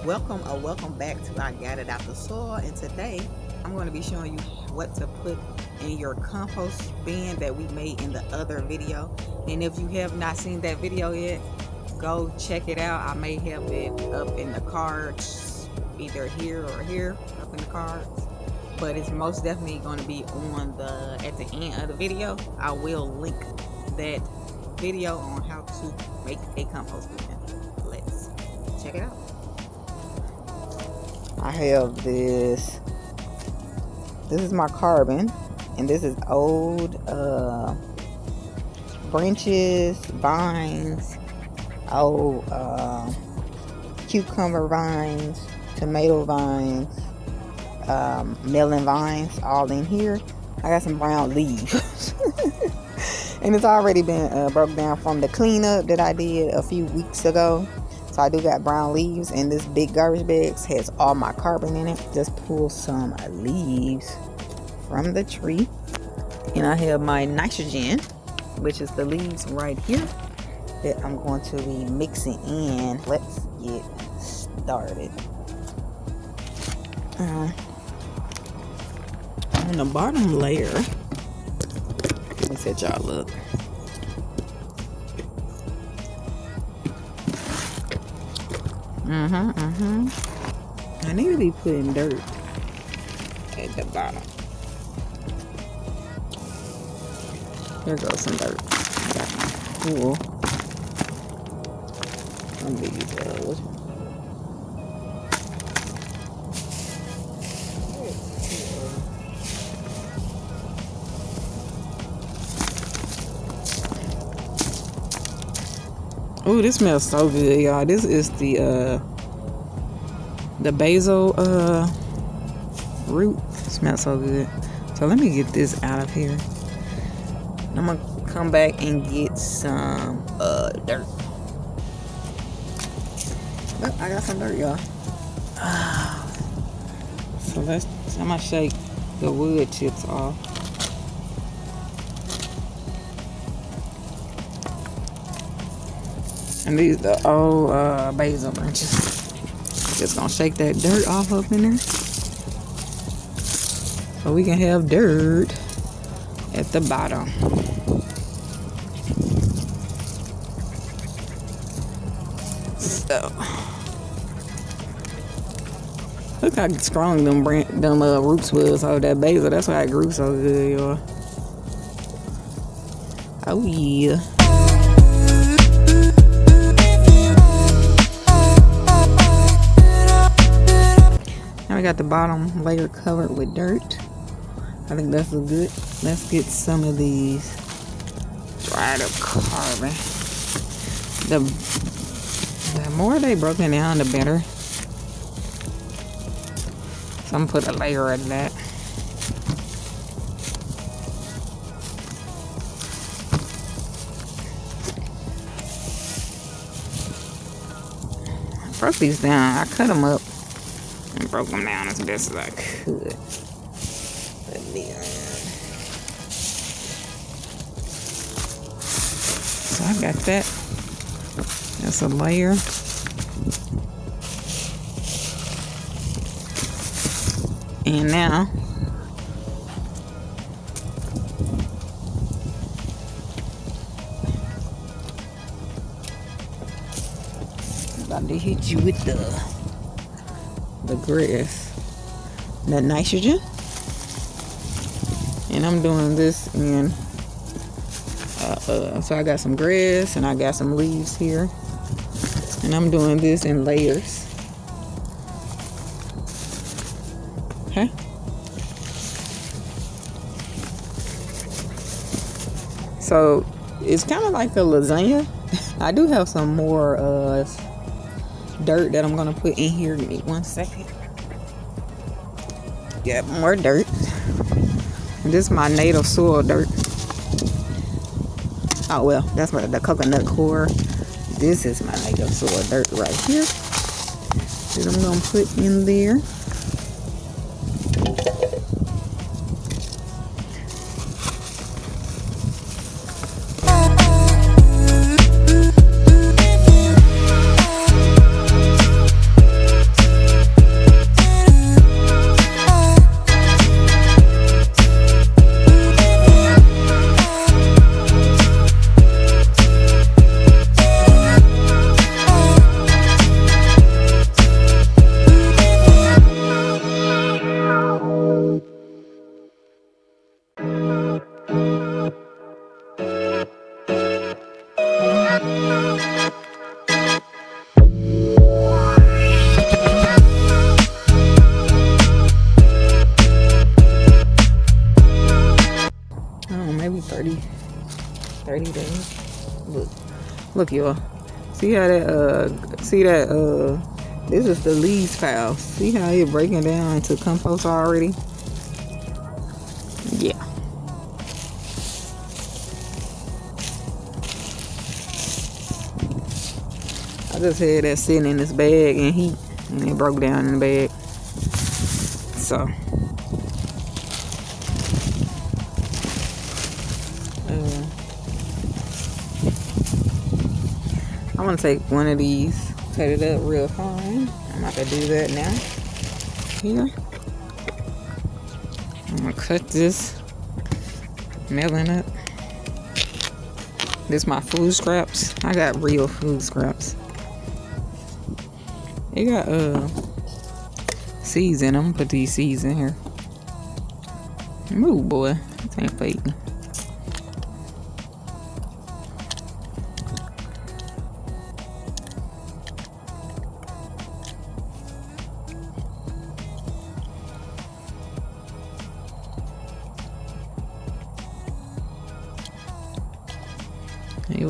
welcome back to I Got It Out the Soil, and today I'm going to be showing you what to put in your compost bin that we made in the other video. And if you have not seen that video yet, go check it out. I may have it up in the cards, either here or here up in the cards, but it's most definitely going to be on at the end of the video. I will link that video on how to make a compost bin. Let's check it out. I have this is my carbon, and this is old branches, vines, old cucumber vines, tomato vines, melon vines, all in here. I got some brown leaves and it's already been broke down from the cleanup that I did a few weeks ago. So I do got brown leaves, and this big garbage bag has all my carbon in it. Just pull some leaves from the tree, and I have my nitrogen, which is the leaves right here, that I'm going to be mixing in. Let's get started. On the bottom layer, let me set y'all up. I need to be putting dirt at the bottom. There goes some dirt. Cool. Oh, this smells so good, y'all. This is the basil root. It smells so good. So let me get this out of here. I'm gonna come back and get some dirt. Oh, I got some dirt, y'all. So I'm gonna shake the wood chips off. And these the old basil branches. Just gonna shake that dirt off up in there, so we can have dirt at the bottom. So look how strong them roots was of that basil. That's why it grew so good, y'all. Oh yeah. I got the bottom layer covered with dirt. I think that's good. Let's get some of these dried up carbon. The more they broken down, the better. So I'm gonna put a layer of that. I broke these down. I cut them up and broke them down as best as I could. So I got that. That's a layer. And now I'm about to hit you with the grass, the nitrogen, and I'm doing this in so I got some grass and I got some leaves here, and I'm doing this in layers. Okay, so it's kind of like a lasagna. I do have some more dirt that I'm gonna put in here. Give me 1 second. Got more dirt. This is my native soil dirt. Oh well, that's what the coconut core. This is my native soil dirt right here that I'm gonna put in there. maybe 30 days. Look y'all. See how that this is the leaves pile. See how it breaking down into compost already? Yeah. I just had that sitting in this bag in heat and it broke down in the bag. So I want to take one of these, cut it up real fine. I'm about to do that now. Here. I'm going to cut this melon up. This is my food scraps. I got real food scraps. They got seeds in them. Put these seeds in here. Move, boy. This ain't fake.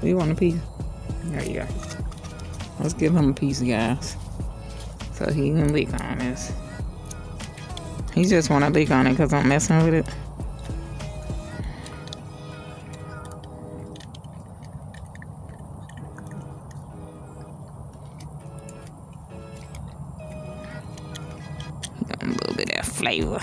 You want a piece? There you go. Let's give him a piece, guys. So he can lick on this. He just want to lick on it because I'm messing with it. Got a little bit of that flavor.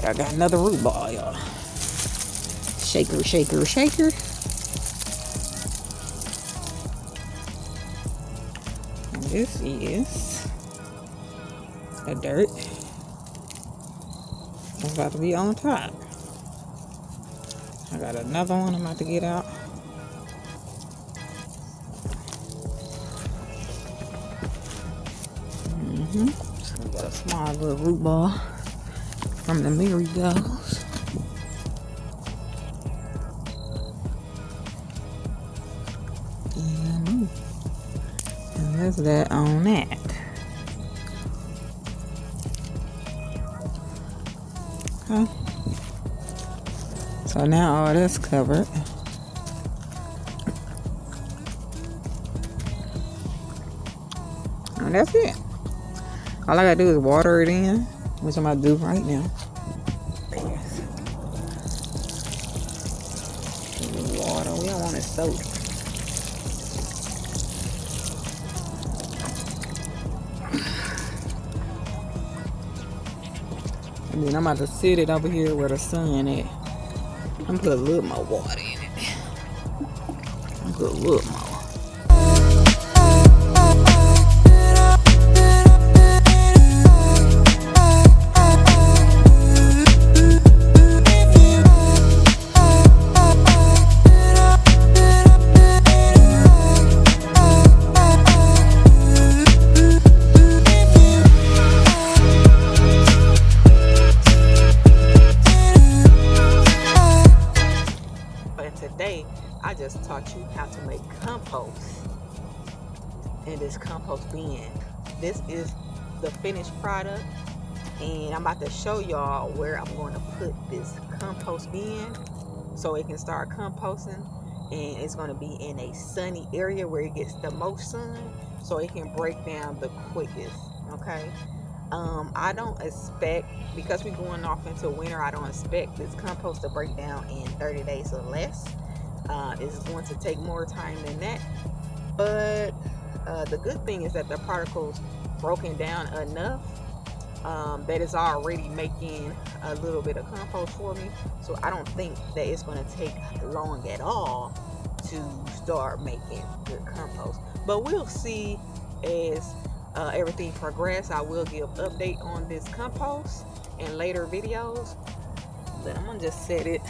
I got another root ball, y'all. Shaker, shaker, shaker. And this is the dirt. It's about to be on top. I got another one I'm about to get out. So I got a small little root ball from the marigolds. And that's that on that. Okay. So now all that's covered. And that's it. All I gotta do is water it in, which I'm about to do right now. Water, we don't want it soaked. And then I'm about to sit it over here where the sun at. I'm gonna put a little more water in it. I'm gonna put a little more. Today I just taught you how to make compost in this compost bin. This is the finished product, and I'm about to show y'all where I'm going to put this compost bin so it can start composting, and it's going to be in a sunny area where it gets the most sun so it can break down the quickest. Okay, I don't expect, because we're going off into winter, I don't expect this compost to break down in 30 days or less. It's going to take more time than that, but the good thing is that the particles broken down enough that it's already making a little bit of compost for me, so I don't think that it's going to take long at all to start making good compost. But we'll see as everything progresses. I will give update on this compost in later videos, but I'm gonna just set it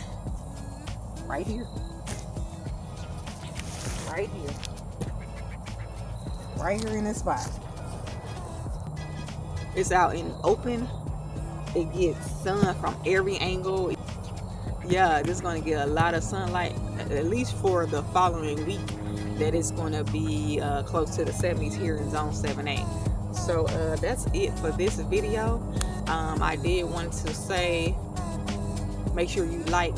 right here, right here in this spot. It's out in the open. It gets sun from every angle. Yeah, this is going to get a lot of sunlight, at least for the following week, that it's going to be close to the 70s here in zone 7A. So that's it for this video. I did want to say, make sure you like,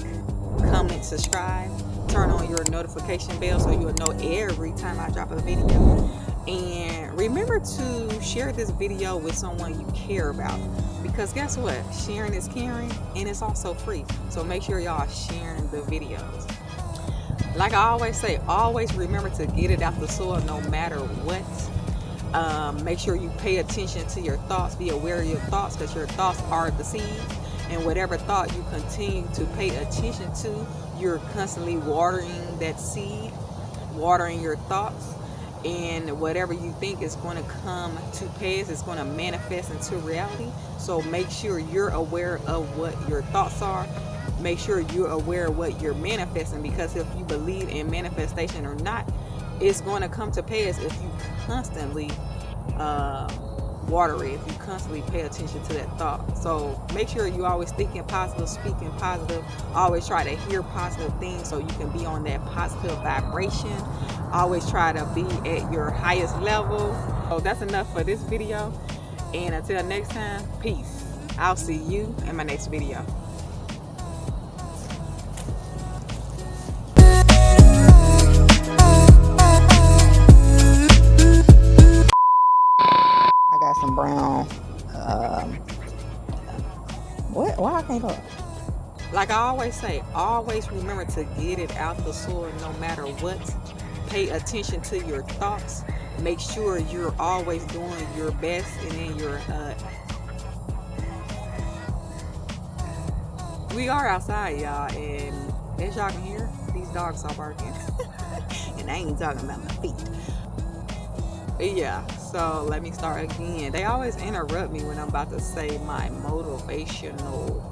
comment, subscribe, turn on your notification bell so you'll know every time I drop a video. And remember to share this video with someone you care about, because guess what? Sharing is caring, and it's also free. So make sure y'all sharing the videos. Like I always say, always remember to get it out the soil no matter what. Make sure you pay attention to your thoughts. Be aware of your thoughts, because your thoughts are the seed. And whatever thought you continue to pay attention to, you're constantly watering that seed, watering your thoughts. And whatever you think is going to come to pass, it's going to manifest into reality. So make sure you're aware of what your thoughts are. Make sure you're aware of what you're manifesting, because if you believe in manifestation or not, it's going to come to pass if you constantly water it, if you constantly pay attention to that thought. So make sure you always thinking positive, speaking positive. Always try to hear positive things so you can be on that positive vibration. Always try to be at your highest level. So that's enough for this video, and until next time, peace. I'll see you in my next video. I got some brown why I can't look? Like I always say, always remember to get it out the soil no matter what. Pay attention to your thoughts. Make sure you're always doing your best, and then you're we are outside, y'all, and as y'all can hear, these dogs are barking. And I ain't talking about my feet. Yeah, so let me start again. They always interrupt me when I'm about to say my motivational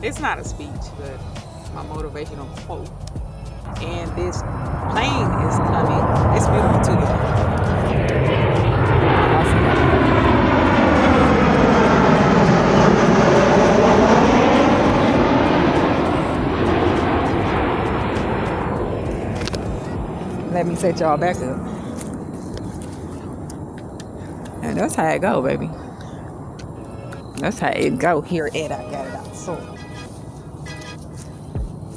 it's not a speech, but my motivational quote. And this plane is coming. It's beautiful too, let me set y'all back up. And that's how it go, baby. That's how it go. Here at I got it out.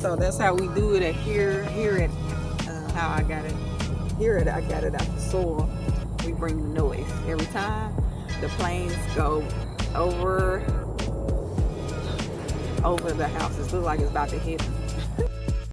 So that's how we do it at here at how I got it. Here at I got it out the soil. We bring the noise every time the planes go over the houses. Look like it's about to hit